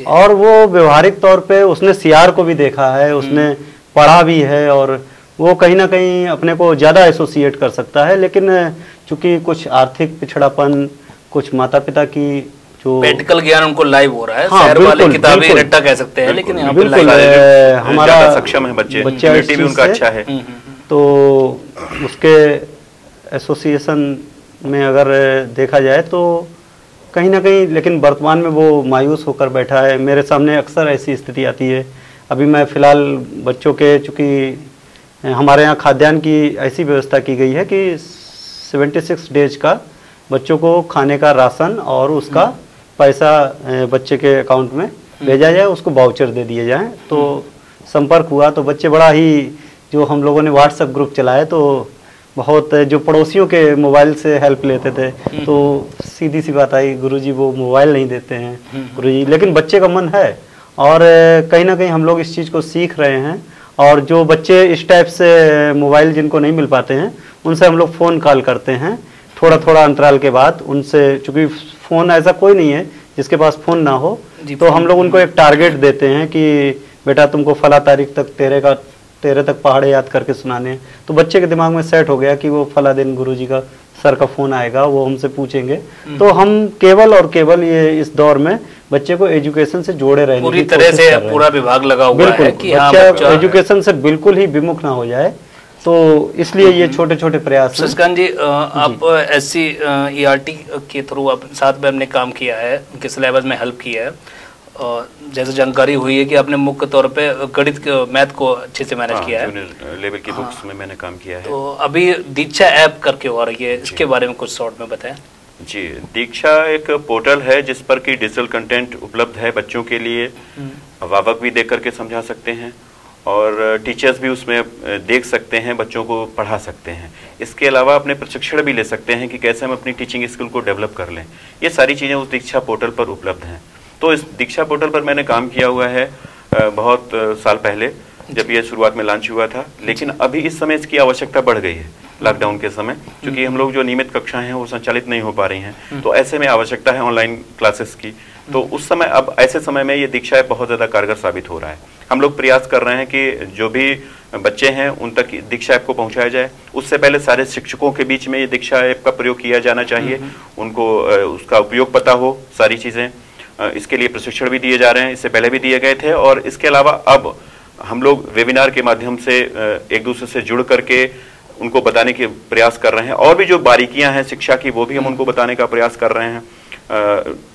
और वो व्यवहारिक तौर पे उसने सियार को भी देखा है, उसने पढ़ा भी है, और वो कहीं ना कहीं अपने को ज़्यादा एसोसिएट कर सकता है। लेकिन चूंकि कुछ आर्थिक पिछड़ापन, कुछ माता पिता की जो प्रैक्टिकल ज्ञान उनको लाइव हो रहा है, शहर वाले किताबी रट्टा कह सकते हैं, लेकिन यहाँ पे हमारा सक्षम है बच्चे भी उनका अच्छा है। तो उसके एसोसिएशन में अगर देखा जाए तो कहीं ना कहीं, लेकिन वर्तमान में वो मायूस होकर बैठा है। मेरे सामने अक्सर ऐसी स्थिति आती है। अभी मैं फ़िलहाल बच्चों के, चूँकि हमारे यहाँ खाद्यान्न की ऐसी व्यवस्था की गई है कि 76 डेज का बच्चों को खाने का राशन और उसका पैसा बच्चे के अकाउंट में भेजा जाए, उसको वाउचर दे दिए जाएँ। तो संपर्क हुआ तो बच्चे बड़ा ही, जो हम लोगों ने व्हाट्सएप ग्रुप चलाए तो बहुत, जो पड़ोसियों के मोबाइल से हेल्प लेते थे तो सीधी सी बात आई, गुरुजी वो मोबाइल नहीं देते हैं गुरुजी, लेकिन बच्चे का मन है। और कहीं ना कहीं हम लोग इस चीज़ को सीख रहे हैं। और जो बच्चे इस टाइप से मोबाइल जिनको नहीं मिल पाते हैं उनसे हम लोग फ़ोन कॉल करते हैं थोड़ा थोड़ा अंतराल के बाद उनसे, चूँकि फ़ोन ऐसा कोई नहीं है जिसके पास फ़ोन ना हो, तो हम लोग उनको एक टारगेट देते हैं कि बेटा तुमको फला तारीख तक तेरे तक पहाड़े याद करके सुनाने हैं। तो बच्चे के दिमाग में सेट हो गया कि वो फला दिन गुरुजी का सर का फ़ोन आएगा, वो हमसे पूछेंगे। तो हम केवल और केवल ये इस दौर में बच्चे को एजुकेशन से जोड़े रहने पूरी तरह से पूरा विभाग लगा हुआ है कि बच्चा एजुकेशन से बिल्कुल ही विमुख ना हो जाए। तो इसलिए ये छोटे छोटे प्रयास। शशिकांत जी, आप SC/ERT के थ्रू आप साथ में हमने काम किया है, उनके सिलेबस में हेल्प किया है, और जैसे जानकारी हुई है कि आपने मुख्य तौर पे गणित मैथ को अच्छे से मैनेज किया है, लेवल की बुक्स में मैंने काम किया है। तो अभी दीक्षा ऐप करके हो रही है, इसके बारे में कुछ शॉर्ट में बताएं। जी, दीक्षा एक पोर्टल है जिस पर कि डिजिटल कंटेंट उपलब्ध है बच्चों के लिए। अभिभावक भी देख करके समझा सकते हैं और टीचर्स भी उसमें देख सकते हैं, बच्चों को पढ़ा सकते हैं। इसके अलावा अपने प्रशिक्षण भी ले सकते हैं कि कैसे हम अपनी टीचिंग स्किल को डेवलप कर लें। ये सारी चीज़ें उस दीक्षा पोर्टल पर उपलब्ध हैं। तो इस दीक्षा पोर्टल पर मैंने काम किया हुआ है। बहुत साल पहले जब ये शुरुआत में लॉन्च हुआ था, लेकिन अभी इस समय इसकी आवश्यकता बढ़ गई है लॉकडाउन के समय, क्योंकि हम लोग जो नियमित कक्षाएं हैं वो संचालित नहीं हो पा रही हैं, तो ऐसे में आवश्यकता है ऑनलाइन क्लासेस की। तो उस समय, अब ऐसे समय में ये दीक्षा ऐप बहुत ज़्यादा कारगर साबित हो रहा है। हम लोग प्रयास कर रहे हैं कि जो भी बच्चे हैं उन तक दीक्षा ऐप को पहुंचाया जाए। उससे पहले सारे शिक्षकों के बीच में ये दीक्षा ऐप का प्रयोग किया जाना चाहिए, उनको उसका उपयोग पता हो, सारी चीज़ें। इसके लिए प्रशिक्षण भी दिए जा रहे हैं, इससे पहले भी दिए गए थे, और इसके अलावा अब हम लोग वेबिनार के माध्यम से एक दूसरे से जुड़ करके उनको बताने के प्रयास कर रहे हैं, और भी जो बारीकियां हैं शिक्षा की वो भी हम उनको बताने का प्रयास कर रहे हैं।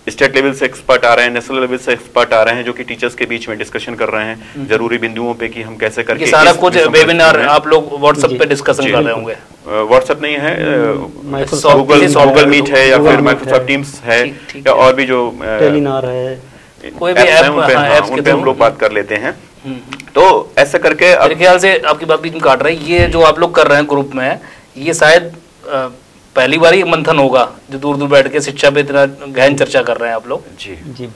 स्टेट लेवल से एक्सपर्ट आ रहे हैं, नेशनल लेवल से एक्सपर्ट आ रहे हैं, जो कि टीचर्स के बीच में डिस्कशन कर रहे हैं जरूरी बिंदुओं पे कि हम कैसे करके सारा कुछ वेबिनार आप लोग व्हाट्सएप पे डिस्कसन कर रहे होंगे। व्हाट्सएप नहीं है, गूगल मीट है या फिर माइक्रोसॉफ्ट टीम्स है, या और भी जो टेलीनार है, कोई भी ऐप उन पे हम लोग बात कर लेते हैं। तो ऐसा करके मेरे ख्याल से आपकी बात बीच में काट रही है, ये जो आप लोग कर रहे हैं ग्रुप में, ये शायद पहली बार ही मंथन होगा जो दूर दूर बैठ के शिक्षा पे इतना गहन चर्चा कर रहे हैं आप लोग। जी जी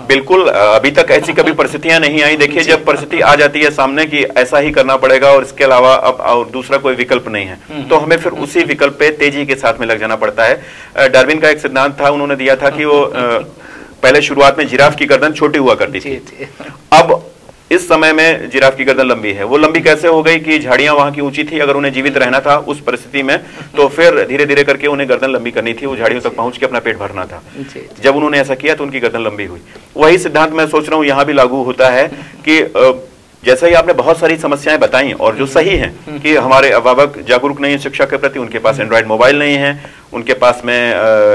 बिल्कुल अभी तक ऐसी कभी परिस्थितियां नहीं आई। देखिए, जब परिस्थिति आ जाती है सामने कि ऐसा ही करना पड़ेगा और इसके अलावा अब और दूसरा कोई विकल्प नहीं है, तो हमें फिर उसी विकल्प पे तेजी के साथ में लग जाना पड़ता है। डार्विन का एक सिद्धांत था, उन्होंने दिया था कि वो पहले शुरुआत में जिराफ की गर्दन छोटी हुआ करती थी, अब इस समय में जिराफ की गर्दन लंबी है। वो लंबी कैसे हो गई कि झाड़ियां वहां की ऊंची थी, अगर उन्हें जीवित रहना था उस परिस्थिति में तो फिर धीरे धीरे करके उन्हें गर्दन लंबी करनी थी, वो झाड़ियों तक पहुंच के अपना पेट भरना था। जब उन्होंने ऐसा किया तो उनकी गर्दन लंबी हुई। वही सिद्धांत मैं सोच रहा हूँ यहाँ भी लागू होता है कि जैसे ही आपने बहुत सारी समस्याएं बताई और जो सही हैं कि हमारे अभिभावक जागरूक नहीं है शिक्षा के प्रति, उनके पास एंड्रॉइड मोबाइल नहीं है, उनके पास में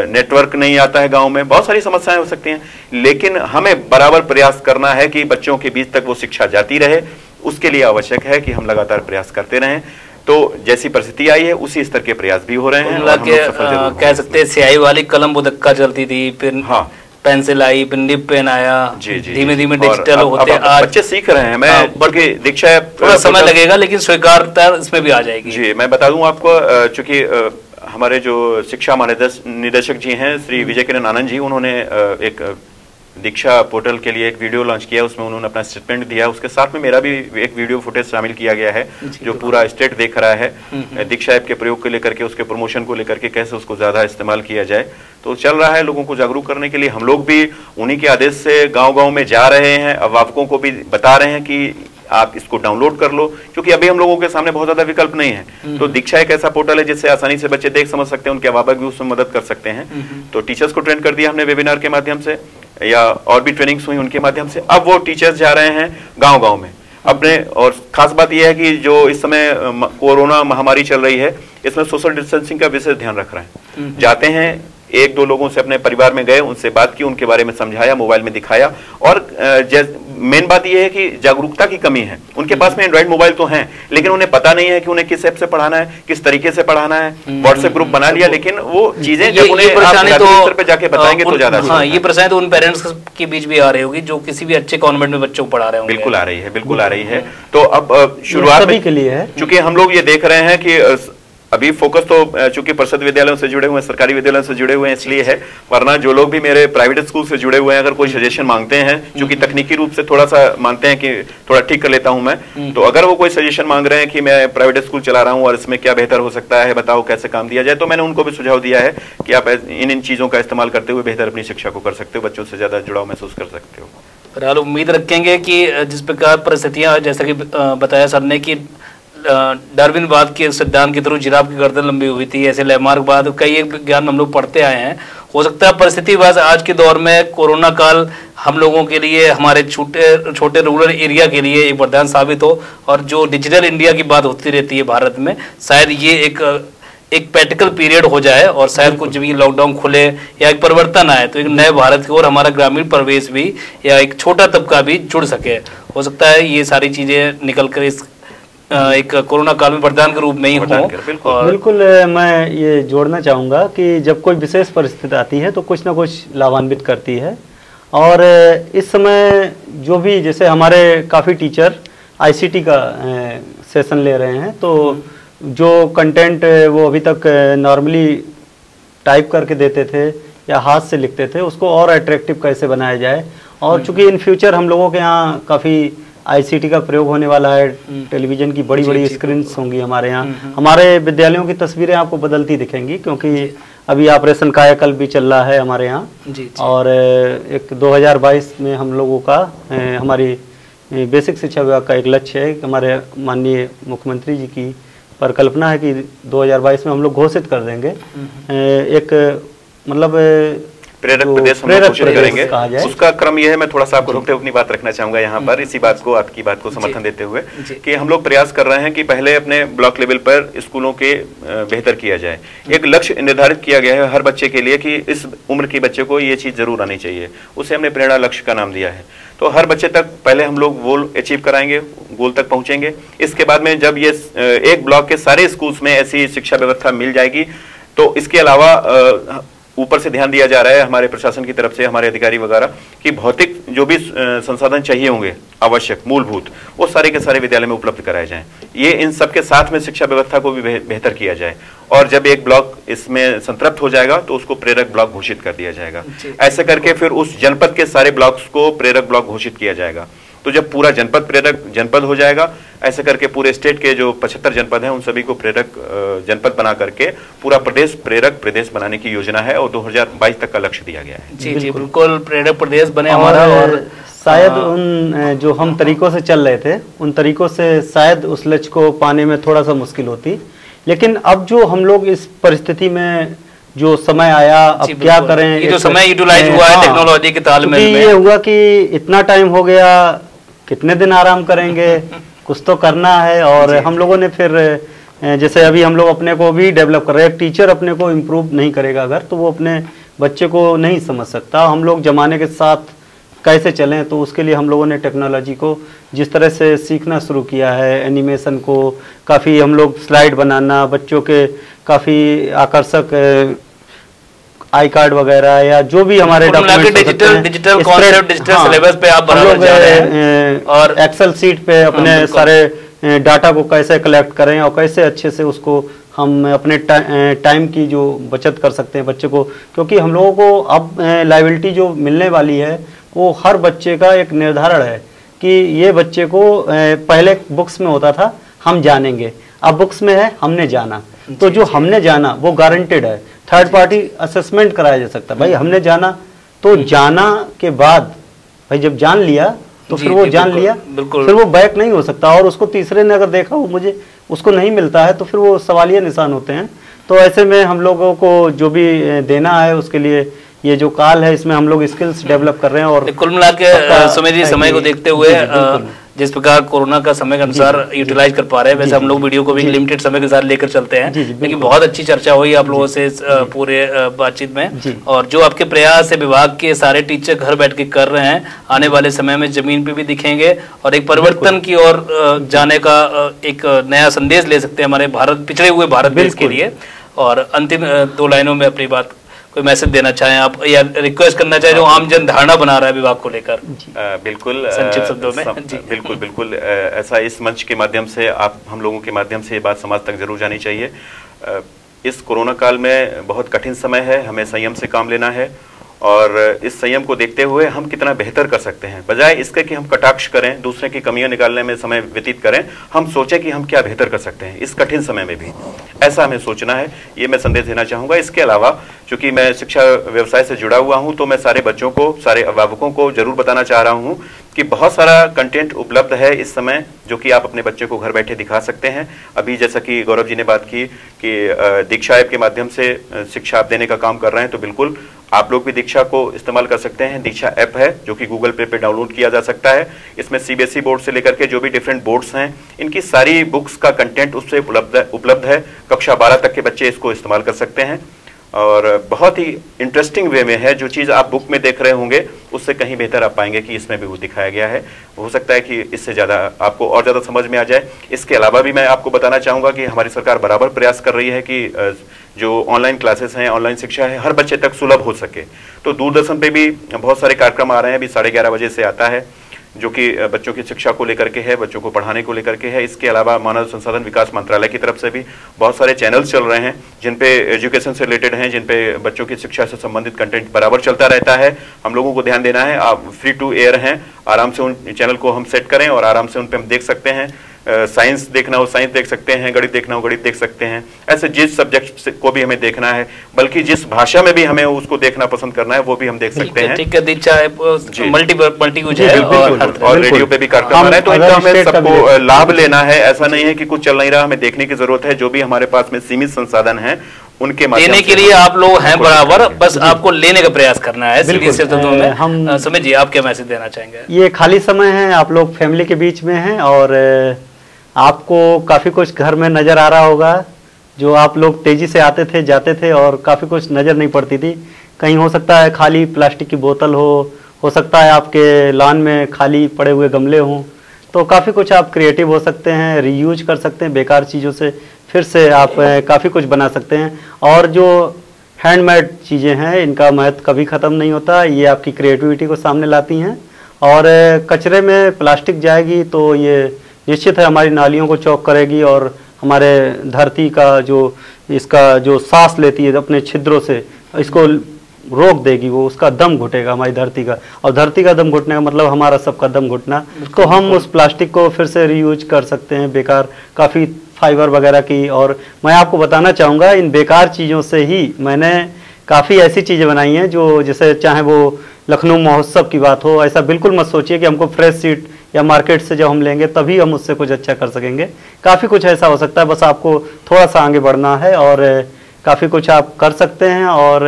नेटवर्क नहीं आता है गांव में, बहुत सारी समस्याएं हो सकती हैं, लेकिन हमें बराबर प्रयास करना है कि बच्चों के बीच तक वो शिक्षा जाती रहे। उसके लिए आवश्यक है कि हम लगातार प्रयास करते रहें। तो जैसी परिस्थिति आई है उसी स्तर के प्रयास भी हो रहे हैं। कह सकते हैं स्याही वाली कलम बुदक्का चलती थी, फिर हाँ पेंसिल आई, फिर निब पेन आया, धीमे धीमे डिजिटल होते आज बच्चे सीख रहे हैं। मैं बल्कि दीक्षा थोड़ा समय लगेगा लेकिन स्वीकारता इसमें भी आ जाएगी। जी, मैं बता दूं आपको, चूंकि हमारे जो शिक्षा महानिदेशक जी हैं श्री विजय किरण आनंद जी, उन्होंने एक दीक्षा पोर्टल के लिए एक वीडियो लॉन्च किया, उसमें उन्होंने अपना स्टेटमेंट दिया। उसके साथ में मेरा भी एक वीडियो फुटेज शामिल किया गया है जो पूरा स्टेट देख रहा है दीक्षा ऐप के प्रयोग को लेकर के, उसके प्रमोशन को लेकर के, कैसे उसको ज्यादा इस्तेमाल किया जाए। तो चल रहा है लोगों को जागरूक करने के लिए। हम लोग भी उन्हीं के आदेश से गाँव-गाँव में जा रहे हैं, अभिभावकों को भी बता रहे हैं कि आप इसको डाउनलोड कर लो, क्योंकि अभी हम लोगों के सामने बहुत ज्यादा विकल्प नहीं है। तो दीक्षा एक ऐसा पोर्टल है जिससे आसानी से बच्चे देख समझ सकते हैं, उनके अभिभावक भी उसमें मदद कर सकते हैं। तो टीचर्स को ट्रेन कर दिया हमने वेबिनार के माध्यम से, या और भी ट्रेनिंग्स हुई उनके माध्यम से। अब वो टीचर्स जा रहे हैं गांव-गांव में अपने, और खास बात यह है कि जो इस समय कोरोना महामारी चल रही है, इसमें सोशल डिस्टेंसिंग का विशेष ध्यान रख रहे हैं। जाते हैं, एक दो लोगों से अपने परिवार में गए, उनसे बात की, उनके बारे में समझाया, मोबाइल में दिखाया। और मेन बात यह है कि जागरूकता की कमी है। उनके पास में एंड्रॉइड मोबाइल तो हैं, लेकिन उन्हें पता नहीं है कि उन्हें किस ऐप से पढ़ाना है, किस तरीके से पढ़ाना है। व्हाट्सएप ग्रुप बना लिया, लेकिन वो चीजें जब उन्हें स्तर पे जाके बताएंगे तो ज्यादा। हाँ, ये परेशानी तो उन पेरेंट्स के बीच भी आ रही होगी जो किसी भी अच्छे कॉन्वेंट में बच्चों को पढ़ा रहे होंगे। बिल्कुल आ रही है, बिल्कुल आ रही है। तो अब शुरुआत सभी के लिए है, चूंकि हम लोग ये देख रहे हैं कि अभी फोकस तो चूंकि परिषद विद्यालयों से जुड़े हुए हैं, सरकारी विद्यालयों से जुड़े हुए हैं, इसलिए है। वरना जो लोग भी मेरे प्राइवेट स्कूल से जुड़े हुए हैं, अगर कोई सजेशन मांगते हैं, चूंकि तकनीकी रूप से थोड़ा सा मानते हैं कि थोड़ा ठीक कर लेता हूं मैं, तो अगर वो कोई सजेशन मांग रहे हैं कि मैं प्राइवेट स्कूल चला रहा हूं और इसमें क्या बेहतर हो सकता है, बताओ कैसे काम दिया जाए, तो मैंने उनको भी सुझाव दिया है कि आप इन चीजों का इस्तेमाल करते हुए बेहतर अपनी शिक्षा को कर सकते हो, बच्चों से ज्यादा जुड़ाव महसूस कर सकते हो। फिलहाल उम्मीद रखेंगे कि जिस प्रकार परिस्थितियां, जैसा कि बताया सर ने कि डार्विनवाद के सिद्धांत के थ्रू जिराफ की गर्दन लंबी हुई थी, ऐसे लैंडमार्कवाद कई एक ज्ञान हम लोग पढ़ते आए हैं। हो सकता है परिस्थिति बस आज के दौर में कोरोना काल हम लोगों के लिए, हमारे छोटे रूरल एरिया के लिए एक वरदान साबित हो, और जो डिजिटल इंडिया की बात होती रहती है भारत में, शायद ये एक प्रैक्टिकल पीरियड हो जाए और शायद कुछ भी लॉकडाउन खुले या एक परिवर्तन आए तो एक नए भारत की ओर हमारा ग्रामीण परिवेश भी या एक छोटा तबका भी जुड़ सके। हो सकता है ये सारी चीजें निकल कर इस एक कोरोना काल में वरदान के रूप में ही हो। बिल्कुल मैं ये जोड़ना चाहूँगा कि जब कोई विशेष परिस्थिति आती है तो कुछ ना कुछ लाभान्वित करती है। और इस समय जो भी, जैसे हमारे काफ़ी टीचर ICT का सेशन ले रहे हैं, तो जो कंटेंट वो अभी तक नॉर्मली टाइप करके देते थे या हाथ से लिखते थे, उसको और अट्रैक्टिव कैसे बनाया जाए और चूंकि इन फ्यूचर हम लोगों के यहाँ काफ़ी आईसीटी का प्रयोग होने वाला है, टेलीविज़न की बड़ी बड़ी स्क्रीन होंगी हमारे यहाँ। हमारे विद्यालयों की तस्वीरें आपको बदलती दिखेंगी, क्योंकि अभी ऑपरेशन कायाकल्प भी चल रहा है हमारे यहाँ। और एक 2022 में हम लोगों का हमारी बेसिक शिक्षा विभाग का एक लक्ष्य है, हमारे माननीय मुख्यमंत्री जी की परिकल्पना है कि 2022 में हम लोग घोषित कर देंगे एक मतलब प्रेरक प्रदेश हम घोषित करेंगे। उसका क्रम यह है, मैं थोड़ा सा आपको रोकते हुए अपनी बात रखना चाहूंगा यहाँ पर, इसी बात को, आपकी बात को समर्थन देते हुए कि हम लोग प्रयास कर रहे हैं कि पहले अपने ब्लॉक लेवल पर स्कूलों के बेहतर किया जाए। एक लक्ष्य निर्धारित किया गया है हर बच्चे के लिए कि इस उम्र के बच्चे को ये चीज जरूर आनी चाहिए, उसे हमने प्रेरणा लक्ष्य का नाम दिया है। तो हर बच्चे तक पहले हम लोग गोल अचीव कराएंगे, गोल तक पहुंचेंगे। इसके बाद में जब ये एक ब्लॉक के सारे स्कूल्स में ऐसी शिक्षा व्यवस्था मिल जाएगी, तो इसके अलावा ऊपर से ध्यान दिया जा रहा है हमारे प्रशासन की तरफ से, हमारे अधिकारी वगैरह, कि भौतिक जो भी संसाधन चाहिए होंगे आवश्यक मूलभूत, वो सारे के सारे विद्यालय में उपलब्ध कराए जाएं। ये इन सबके साथ में शिक्षा व्यवस्था को भी बेहतर किया जाए, और जब एक ब्लॉक इसमें संतृप्त हो जाएगा तो उसको प्रेरक ब्लॉक घोषित कर दिया जाएगा। ऐसे करके फिर उस जनपद के सारे ब्लॉक्स को प्रेरक ब्लॉक घोषित किया जाएगा। तो जब पूरा जनपद प्रेरक जनपद हो जाएगा, ऐसे करके पूरे स्टेट के जो 75 जनपद हैं उन सभी को प्रेरक जनपद बना करके पूरा प्रदेश प्रेरक प्रदेश बनाने की योजना है, और 2022 तक का लक्ष्य दिया गया है। जी जी बिल्कुल, प्रेरक प्रदेश बने हमारा। और शायद उन जो हम तरीकों से चल रहे थे, उन तरीकों से शायद उस लक्ष्य को पाने में थोड़ा सा मुश्किल होती, लेकिन अब जो हम लोग इस परिस्थिति में जो समय आया, अब क्या करें, ये जो समय यूटिलाइज हुआ है टेक्नोलॉजी के तालमेल में, ये हुआ कि इतना टाइम हो गया, कितने दिन आराम करेंगे, कुछ तो करना है। और हम लोगों ने फिर जैसे अभी हम लोग अपने को भी डेवलप कर रहे हैं। एक टीचर अपने को इम्प्रूव नहीं करेगा अगर, तो वो अपने बच्चे को नहीं समझ सकता। हम लोग जमाने के साथ कैसे चलें, तो उसके लिए हम लोगों ने टेक्नोलॉजी को जिस तरह से सीखना शुरू किया है, एनिमेशन को काफ़ी हम लोग स्लाइड बनाना, बच्चों के काफ़ी आकर्षक आई कार्ड वगैरह या जो भी हमारे डिजिटल कॉन्सेप्ट, डिजिटल सिलेबस पे आप बना रहे हैं, और एक्सेल सीट पे अपने सारे डाटा को कैसे कलेक्ट करें और कैसे अच्छे से उसको हम अपने टाइम की जो बचत कर सकते हैं बच्चे को, क्योंकि हम लोगों को अब लायबिलिटी जो मिलने वाली है वो हर बच्चे का एक निर्धारण है कि ये बच्चे को पहले बुक्स में होता था हम जानेंगे, अब बुक्स में है हमने जाना। तो जो हमने जाना वो गारंटेड है, थर्ड पार्टी असेसमेंट कराया जा सकता है। भाई हमने जाना, तो जाना के बाद भाई जब जान लिया तो फिर वो जान लिया, फिर वो बैक नहीं हो सकता। और उसको तीसरे ने अगर देखा वो मुझे उसको नहीं मिलता है तो फिर वो सवालिया निशान होते हैं। तो ऐसे में हम लोगों को जो भी देना है उसके लिए ये जो काल है इसमें हम लोग स्किल्स डेवलप कर रहे हैं। और कुल मिला के सुमेश जी समय को देखते हुए जिस प्रकार कोरोना का समय के अनुसार यूटिलाइज कर पा रहे हैं, वैसे हम लोग वीडियो को भी लिमिटेड समय के साथ लेकर चलते हैं। लेकिन बहुत अच्छी चर्चा हुई आप लोगों से पूरे बातचीत में, और जो आपके प्रयास है विभाग के सारे टीचर घर बैठ के कर रहे हैं, आने वाले समय में जमीन पे भी दिखेंगे और एक परिवर्तन की ओर जाने का एक नया संदेश ले सकते हैं हमारे भारत, पिछड़े हुए भारत देश के लिए। और अंतिम 2 लाइनों में अपनी बात, कोई मैसेज देना चाहें आप या रिक्वेस्ट करना चाहें जो आम जन धारणा बना रहा है विभाग को लेकर? बिल्कुल संक्षिप्त शब्दों में। बिल्कुल बिल्कुल ऐसा इस मंच के माध्यम से आप हम लोगों के माध्यम से ये बात समाज तक जरूर जानी चाहिए। इस कोरोना काल में बहुत कठिन समय है, हमें संयम से काम लेना है, और इस संयम को देखते हुए हम कितना बेहतर कर सकते हैं, बजाय इसके कि हम कटाक्ष करें, दूसरे की कमियां निकालने में समय व्यतीत करें, हम सोचें कि हम क्या बेहतर कर सकते हैं इस कठिन समय में भी। ऐसा हमें सोचना है, ये मैं संदेश देना चाहूँगा। इसके अलावा चूंकि मैं शिक्षा व्यवसाय से जुड़ा हुआ हूँ, तो मैं सारे बच्चों को, सारे अभिभावकों को जरूर बताना चाह रहा हूँ कि बहुत सारा कंटेंट उपलब्ध है इस समय, जो कि आप अपने बच्चे को घर बैठे दिखा सकते हैं। अभी जैसा कि गौरव जी ने बात की कि दीक्षा ऐप के माध्यम से शिक्षा आप देने का काम कर रहे हैं, तो बिल्कुल आप लोग भी दीक्षा को इस्तेमाल कर सकते हैं। दीक्षा ऐप है जो कि गूगल प्ले पे डाउनलोड किया जा सकता है। इसमें सीबीएसई बोर्ड से लेकर के जो भी डिफरेंट बोर्ड्स हैं, इनकी सारी बुक्स का कंटेंट उससे उपलब्ध है। कक्षा 12 तक के बच्चे इसको इस्तेमाल कर सकते हैं, और बहुत ही इंटरेस्टिंग वे में है। जो चीज़ आप बुक में देख रहे होंगे उससे कहीं बेहतर आप पाएंगे कि इसमें भी वो दिखाया गया है। हो सकता है कि इससे ज़्यादा आपको और ज़्यादा समझ में आ जाए। इसके अलावा भी मैं आपको बताना चाहूँगा कि हमारी सरकार बराबर प्रयास कर रही है कि जो ऑनलाइन क्लासेस हैं, ऑनलाइन शिक्षा है, हर बच्चे तक सुलभ हो सके। तो दूरदर्शन पे भी बहुत सारे कार्यक्रम आ रहे हैं, अभी 11:30 बजे से आता है जो कि बच्चों की शिक्षा को लेकर के है, बच्चों को पढ़ाने को लेकर के है। इसके अलावा मानव संसाधन विकास मंत्रालय की तरफ से भी बहुत सारे चैनल्स चल रहे हैं जिन पे एजुकेशन से रिलेटेड हैं, जिन पे बच्चों की शिक्षा से संबंधित कंटेंट बराबर चलता रहता है। हम लोगों को ध्यान देना है, आप फ्री टू एयर हैं, आराम से उन चैनल को हम सेट करें और आराम से उन पे हम देख सकते हैं। साइंस देखना हो साइंस देख सकते हैं, गणित देखना हो गणित देख सकते हैं। ऐसे जिस सब्जेक्ट को भी हमें देखना है, बल्कि जिस भाषा में भी हमें उसको देखना पसंद करना है, वो भी हम देख सकते हैं। ठीक है, दीक्षा मल्टी यूज है और रेडियो पे भी कार्यक्रम आ रहा है, तो इनका हमें सबको लाभ लेना है। ऐसा नहीं है कि कुछ चल नहीं रहा, हमें देखने की जरूरत है। जो भी हमारे पास में सीमित संसाधन है उनके देने के लिए आप लोग हैं बराबर, बस आपको लेने का प्रयास करना है। हम समय जी, आप क्या मैसेज देना चाहेंगे? ये खाली समय है, आप लोग फैमिली के बीच में हैं और आपको काफ़ी कुछ घर में नज़र आ रहा होगा, जो आप लोग तेज़ी से आते थे जाते थे और काफ़ी कुछ नज़र नहीं पड़ती थी। कहीं हो सकता है खाली प्लास्टिक की बोतल हो सकता है आपके लॉन में खाली पड़े हुए गमले हों, तो काफ़ी कुछ आप क्रिएटिव हो सकते हैं, रीयूज कर सकते हैं। बेकार चीज़ों से फिर से आप काफ़ी कुछ बना सकते हैं। और जो हैंडमेड चीज़ें हैं इनका महत्व कभी ख़त्म नहीं होता, ये आपकी क्रिएटिविटी को सामने लाती हैं। और कचरे में प्लास्टिक जाएगी तो ये निश्चित है हमारी नालियों को चौक करेगी और हमारे धरती का इसका जो सांस लेती है अपने छिद्रों से, इसको रोक देगी, वो उसका दम घुटेगा हमारी धरती का। और धरती का दम घुटने का मतलब हमारा सबका दम घुटना। तो हम उस प्लास्टिक को फिर से रीयूज कर सकते हैं, बेकार काफ़ी फाइबर वगैरह की। और मैं आपको बताना चाहूँगा, इन बेकार चीज़ों से ही मैंने काफ़ी ऐसी चीज़ें बनाई हैं जो जैसे चाहे वो लखनऊ महोत्सव की बात हो, ऐसा बिल्कुल मत सोचिए कि हमको फ्रेश सीट या मार्केट से जब हम लेंगे तभी हम उससे कुछ अच्छा कर सकेंगे। काफ़ी कुछ ऐसा हो सकता है, बस आपको थोड़ा सा आगे बढ़ना है और काफ़ी कुछ आप कर सकते हैं। और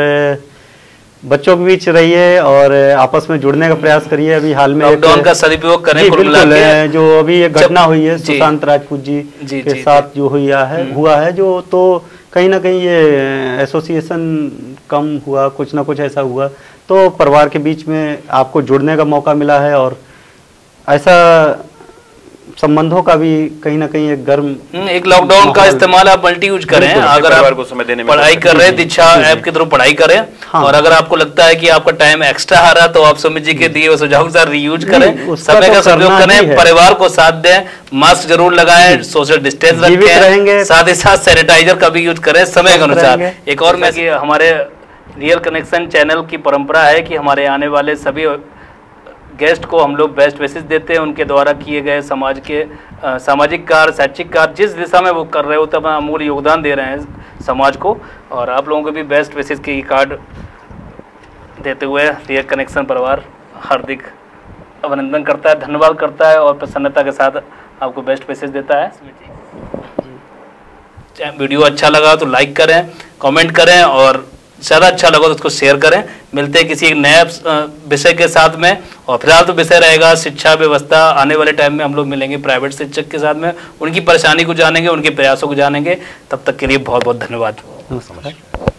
बच्चों के बीच रहिए और आपस में जुड़ने का प्रयास करिए। अभी हाल में लॉकडाउन का सदुपयोग करें। बिल्कुल, जो अभी एक घटना हुई है सुशांत राजपूत जी के साथ जो हुआ है जो, तो कहीं ना कहीं ये एसोसिएशन कम हुआ, कुछ ना कुछ ऐसा हुआ, तो परिवार के बीच में आपको जुड़ने का मौका मिला है और ऐसा संबंधों का भी कहीं ना कहीं एक गर्म एक लॉकडाउन का इस्तेमाल आप मल्टी यूज करें। अगर आप पढ़ाई कर रहे हैं, दीक्षा ऐप के थ्रू पढ़ाई करें। हाँ। और अगर आपको लगता है कि आपका टाइम एक्स्ट्रा आ रहा है तो आप सुमित जी के दिए हुए सुझाव के साथ रीयूज करें, समय का सदुपयोग करें, परिवार को साथ दें, मास्क जरूर लगाएं, सोशल डिस्टेंस रखें, साथ ही साथ सैनिटाइजर का भी यूज करें समय के अनुसार। एक और मैं हमारे रियल कनेक्शन चैनल की परंपरा है कि हमारे आने वाले सभी गेस्ट को हम लोग बेस्ट विशेस देते हैं। उनके द्वारा किए गए समाज के सामाजिक कार्य, शैक्षिक कार्य जिस दिशा में वो कर रहे होते हैं अपना अमूल्य योगदान दे रहे हैं समाज को। और आप लोगों को भी बेस्ट विशेस के कार्ड देते हुए रियल कनेक्शन परिवार हार्दिक अभिनंदन करता है, धन्यवाद करता है और प्रसन्नता के साथ आपको बेस्ट विशेस देता है। वीडियो अच्छा लगा तो लाइक करें, कमेंट करें और ज़्यादा अच्छा लगा तो उसको शेयर करें। मिलते हैं किसी एक नए विषय के साथ में। और फिलहाल तो विषय रहेगा शिक्षा व्यवस्था। आने वाले टाइम में हम लोग मिलेंगे प्राइवेट शिक्षक के साथ में, उनकी परेशानी को जानेंगे, उनके प्रयासों को जानेंगे। तब तक के लिए बहुत बहुत धन्यवाद। नमस्कार।